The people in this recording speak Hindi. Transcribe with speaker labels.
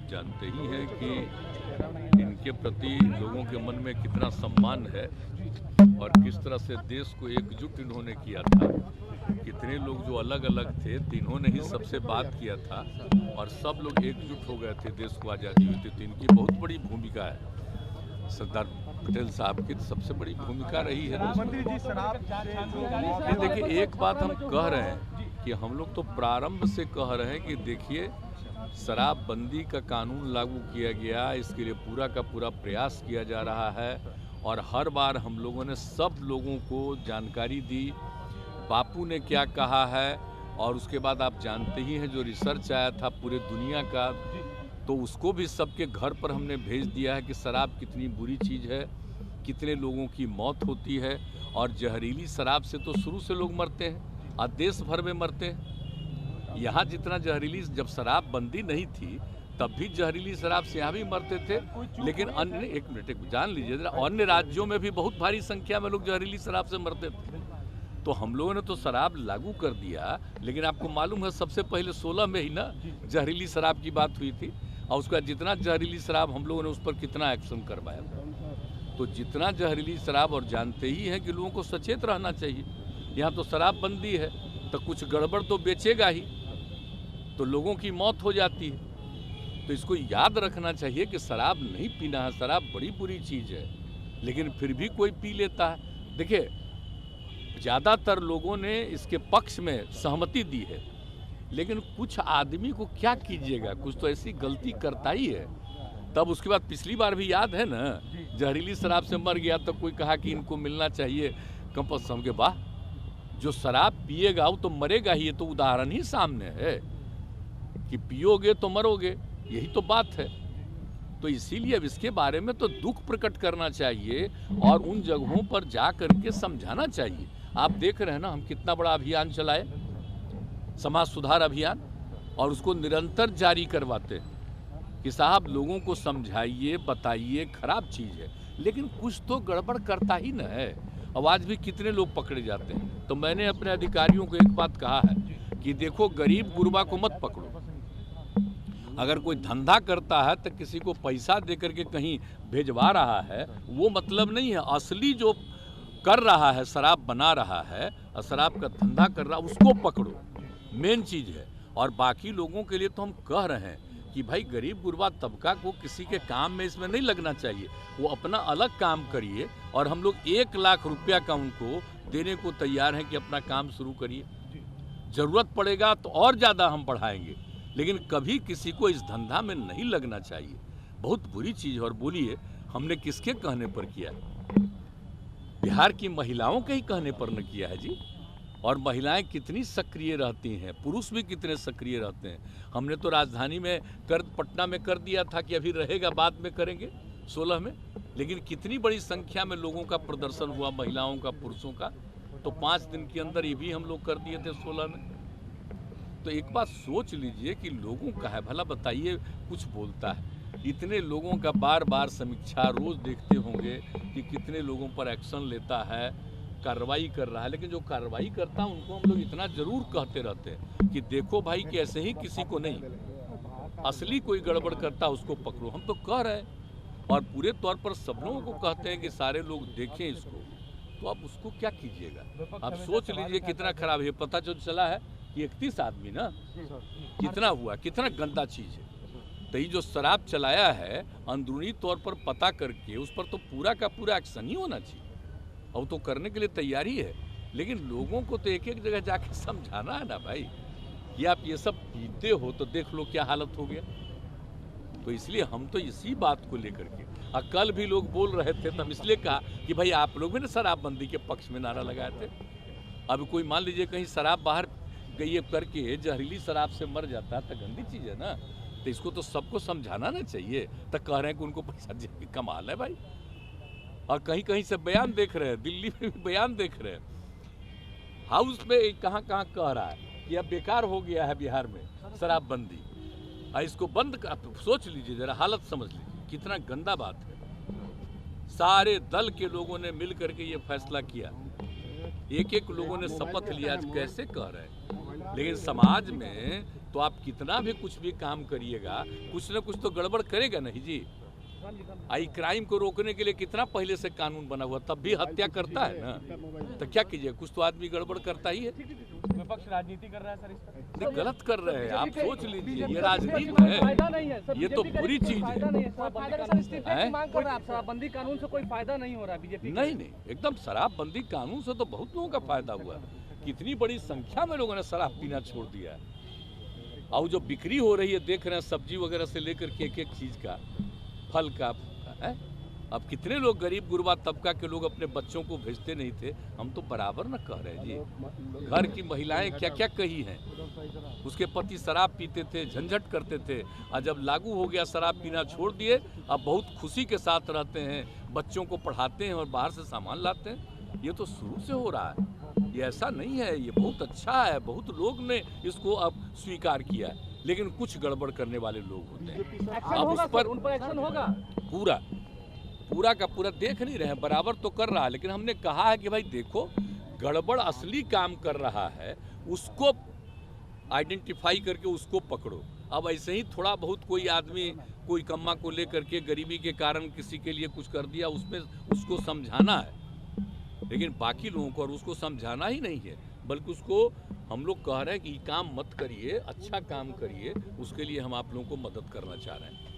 Speaker 1: जानते ही हैं कि इनके प्रति लोगों के मन में कितना सम्मान है और किस तरह से देश को एकजुट इन्होंने किया था। कितने लोग जो अलग अलग थे तो इन्होंने ही सबसे बात किया था और सब लोग एकजुट हो गए थे, देश को आज़ादी हुई थी। तो इनकी बहुत बड़ी भूमिका है। सरदार पटेल साहब की सबसे बड़ी भूमिका रही है। देखिए, एक बात हम कह रहे हैं कि हम लोग तो प्रारंभ से कह रहे हैं कि देखिए, शराबबंदी का कानून लागू किया गया, इसके लिए पूरा का पूरा प्रयास किया जा रहा है और हर बार हम लोगों ने सब लोगों को जानकारी दी, बापू ने क्या कहा है। और उसके बाद आप जानते ही हैं जो रिसर्च आया था पूरे दुनिया का, तो उसको भी सबके घर पर हमने भेज दिया है कि शराब कितनी बुरी चीज़ है, कितने लोगों की मौत होती है। और जहरीली शराब से तो शुरू से लोग मरते हैं और देश भर में मरते हैं। यहाँ जितना जहरीली, जब शराब बंदी नहीं थी तब भी जहरीली शराब से यहाँ भी मरते थे, लेकिन अन्य, एक मिनट जान लीजिए, अन्य राज्यों में भी बहुत भारी संख्या में लोग जहरीली शराब से मरते थे। तो हम लोगों ने तो शराब लागू कर दिया, लेकिन आपको मालूम है सबसे पहले 16 में ही ना जहरीली शराब की बात हुई थी और उसका जितना जहरीली शराब हम लोगों ने उस पर कितना एक्शन करवाया था। तो जितना जहरीली शराब, और जानते ही हैं कि लोगों को सचेत रहना चाहिए। यहाँ तो शराब बंदी है तो कुछ गड़बड़ तो बेचेगा ही, तो लोगों की मौत हो जाती है। तो इसको याद रखना चाहिए कि शराब नहीं पीना है, शराब बड़ी बुरी चीज़ है, लेकिन फिर भी कोई पी लेता है। देखिए, ज़्यादातर लोगों ने इसके पक्ष में सहमति दी है, लेकिन कुछ आदमी को क्या कीजिएगा, कुछ तो ऐसी गलती करता ही है। तब उसके बाद पिछली बार भी याद है ना, जहरीली शराब से मर गया तो कोई कहा कि इनको मिलना चाहिए कंपल्सन के। वाह, जो शराब पिएगा वो तो मरेगा ही। ये तो उदाहरण ही सामने है कि पियोगे तो मरोगे, यही तो बात है। तो इसीलिए अब इसके बारे में तो दुख प्रकट करना चाहिए और उन जगहों पर जा करके समझाना चाहिए। आप देख रहे हैं ना, हम कितना बड़ा अभियान चलाए, समाज सुधार अभियान, और उसको निरंतर जारी करवाते हैं कि साहब लोगों को समझाइए, बताइए, खराब चीज़ है, लेकिन कुछ तो गड़बड़ करता ही न है। अब आज भी कितने लोग पकड़े जाते हैं। तो मैंने अपने अधिकारियों को एक बात कहा है कि देखो, गरीब गुरबा को मत पकड़ो। अगर कोई धंधा करता है तो किसी को पैसा दे करके कहीं भेजवा रहा है, वो मतलब नहीं है। असली जो कर रहा है, शराब बना रहा है और शराब का धंधा कर रहा है, उसको पकड़ो, मेन चीज़ है। और बाकी लोगों के लिए तो हम कह रहे हैं कि भाई गरीब गुरबा तबका को किसी के काम में इसमें नहीं लगना चाहिए, वो अपना अलग काम करिए। और हम लोग 1 लाख रुपया का उनको देने को तैयार हैं कि अपना काम शुरू करिए। ज़रूरत पड़ेगा तो और ज़्यादा हम बढ़ाएंगे, लेकिन कभी किसी को इस धंधा में नहीं लगना चाहिए। बहुत बुरी चीज़ है। और बोलिए, हमने किसके कहने पर किया? बिहार की महिलाओं के ही कहने पर न किया है जी। और महिलाएं कितनी सक्रिय रहती हैं, पुरुष भी कितने सक्रिय रहते हैं। हमने तो राजधानी में पटना में कर दिया था कि अभी रहेगा, बाद में करेंगे 16 में, लेकिन कितनी बड़ी संख्या में लोगों का प्रदर्शन हुआ, महिलाओं का, पुरुषों का। तो 5 दिन के अंदर ये भी हम लोग कर दिए थे 16 में। तो एक बात सोच लीजिए कि लोगों का है, भला बताइए, कुछ बोलता है, इतने लोगों का बार बार समीक्षा रोज देखते होंगे कि कितने लोगों पर एक्शन लेता है, कार्रवाई कर रहा है। लेकिन जो कार्रवाई करता है उनको हम लोग इतना जरूर कहते रहते हैं कि देखो भाई कि ऐसे ही किसी को नहीं, असली कोई गड़बड़ करता उसको पकड़ो। हम तो कह रहे हैं और पूरे तौर पर सब लोगों को कहते हैं कि सारे लोग देखें इसको। तो आप उसको क्या कीजिएगा? आप सोच लीजिए कितना खराब है। पता जो चला है कि 31 आदमी ना, कितना हुआ, कितना गंदा चीज़ है। तो ये जो शराब चलाया है, अंदरूनी तौर पर पता करके उस पर तो पूरा का पूरा एक्शन ही होना चाहिए, और तो करने के लिए तैयारी है। लेकिन लोगों को तो एक एक जगह जाके समझाना है ना भाई, कि आप ये सब पीते हो तो देख लो क्या हालत हो गया। तो इसलिए हम तो इसी बात को लेकर के, और कल भी लोग बोल रहे थे, तब इसलिए कहा कि भाई आप लोग भी ना शराबबंदी के पक्ष में नारा लगाए थे। अब कोई मान लीजिए कहीं शराब बाहर गई करके जहरीली शराब से मर जाता है तो गंदी चीज़ है ना। तो इसको तो सबको समझाना ना चाहिए। तो कह रहे हैं कि उनको पैसा दे, कमाल है भाई। और कहीं कहीं से बयान देख रहे हैं, दिल्ली में भी बयान देख रहे हैं, हाउस में कहाँ कहाँ कह रहा है कि अब बेकार हो गया है बिहार में शराबबंदी, और इसको बंद कर। सोच लीजिए जरा, हालत समझ लीजिए, कितना गंदा बात है। सारे दल के लोगों ने मिल करके ये फैसला किया, एक एक लोगों ने शपथ लिया। आज कैसे कह रहे हैं लेकिन समाज में तो आप कितना भी कुछ भी काम करिएगा, कुछ ना कुछ तो गड़बड़ करेगा नहीं जी। आई क्राइम को रोकने के लिए कितना पहले से कानून बना हुआ, तब भी हत्या करता है ना, तो क्या कीजिए, कुछ तो आदमी गड़बड़ करता ही है।
Speaker 2: विपक्ष राजनीति कर रहा है सर इस पर।
Speaker 1: नहीं, गलत कर रहे हैं, आप सोच लीजिए, ये राजनीति है,
Speaker 2: फायदा नहीं है सर,
Speaker 1: ये तो बुरी चीज
Speaker 2: फायदा नहीं है।
Speaker 1: है।
Speaker 2: मांग कर रहा है, शराबबंदी कानून से कोई फायदा नहीं हो रहा बीजेपी।
Speaker 1: नहीं नहीं, एकदम शराबबंदी कानून से तो बहुत लोगों का फायदा हुआ है। कितनी बड़ी संख्या में लोगों ने शराब पीना छोड़ दिया है, और जो बिक्री हो रही है देख रहे हैं, सब्जी वगैरह से लेकर के एक एक चीज का, फल का है। अब कितने लोग गरीब गुरबा तबका के लोग अपने बच्चों को भेजते नहीं थे, हम तो बराबर न कह रहे हैं जी। घर की महिलाएं क्या क्या कही हैं, उसके पति शराब पीते थे, झंझट करते थे, और जब लागू हो गया शराब पीना छोड़ दिए, अब बहुत खुशी के साथ रहते हैं, बच्चों को पढ़ाते हैं और बाहर से सामान लाते हैं। ये तो शुरू से हो रहा है, ये ऐसा नहीं है, ये बहुत अच्छा है, बहुत लोग ने इसको अब स्वीकार किया है। लेकिन कुछ गड़बड़ करने वाले लोग होते हैं, अब उस पर
Speaker 2: उन पर एक्शन होगा।
Speaker 1: पूरा का पूरा देख नहीं रहे हैं, बराबर तो कर रहा है, लेकिन हमने कहा है कि भाई देखो, गड़बड़ असली काम कर रहा है, उसको आइडेंटिफाई करके उसको पकड़ो। अब ऐसे ही थोड़ा बहुत कोई आदमी कोई कम्मा को लेकर के गरीबी के कारण किसी के लिए कुछ कर दिया, उसमें उसको समझाना है, लेकिन बाकी लोगों को और उसको समझाना ही नहीं है, बल्कि उसको हम लोग कह रहे हैं कि ये काम मत करिए, अच्छा काम करिए, उसके लिए हम आप लोगों को मदद करना चाह रहे हैं।